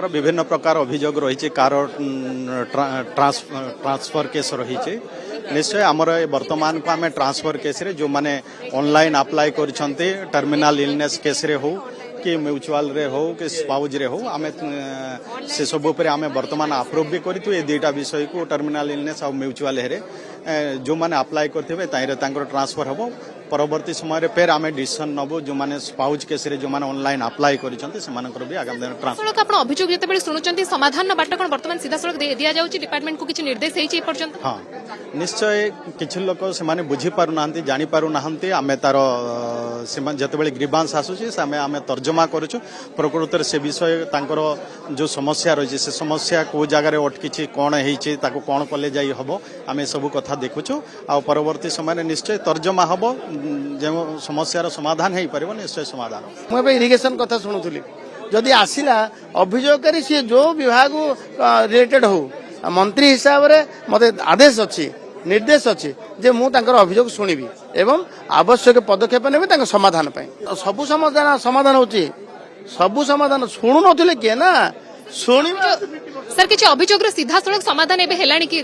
विभिन्न प्रकार अभियोग रही कार ट्रांसफर केस रही निश्चय आमर वर्तमान को आम ट्रांसफर केस रे जो माने ऑनलाइन अप्लाई कर टर्मिनाल इलनेस केस रे हो कि म्यूचुअल रे हो कि स्पाउज रे हो आम से सब आम वर्तमान अप्रूव भी करूँ ये दुईटा विषय को टर्मिनाल इलनेस और म्यूचुअल हेरे जो माने अप्लाई करते ट्रांसफर हम परवर्ती समय फेर आम डिसीजन नबू जो माने स्पाउज केस रे जो माने ऑनलाइन अप्लाई कर भी आगामी दिन ट्रांसफर आपण अभियोग जते शुणुचंती समाधान बाट कोन वर्तमान सीधा सड़क दिया जाउची डिपार्टमेंट को किछि निर्देश हेछि पर्यंत हाँ निश्चय किछि लोक से माने बुझी पारु नाहंती जानि पारु नाहंती आमे तार जतेबेले ग्रीवांस आसुची से आमे तर्जमा करूछु प्रकृतर से विषय तांकर जो समस्या रही से समस्या को जगह रे अटकिछि कोन हेछि ताको कोन कले जाई हबो आमे सब कथा देखुछु आ परवर्ती समय निश्चय तर्जमा हबो जो समस्यार समाधान हो पार निश्चय समाधान मुझे इरिगेशन कथा शुणुली जदि आसला अभियोगकारी सी जो विभाग रिलेटेड हो मंत्री हिसाब से मत आदेश अच्छी निर्देश अच्छी जे मु अभियोग शुणिबी एवं आवश्यक पदक्षेप ने समाधान सबू समाधान होची सबू समाधान शुणु नथिले के ना शुणी सर किछि अभियोग सीधा सड़क समाधान एबे हेलानी कि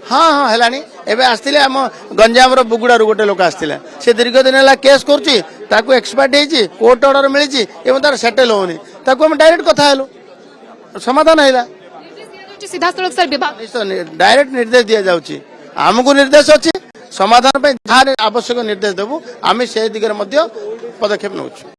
हाँ हाँ हेलानी एबे आस्तिले हम गंजाम रो बुगुडारू गोटे लोक आस्तिले से दीर्घ दिन है केस करुच्ची ताकू एक्सपर्ट होती कोर्ट ऑर्डर मिली एवं तार सेटल होनी ताकू हम डायरेक्ट कथा हेलु समाधान है सीधा सड़क सर विभाग डायरेक्ट निर्देश दि जाउची आमको निर्देश अच्छी समाधान जहाँ आवश्यक निर्देश देवु आम से दिगरे पदक्षेप नौछु।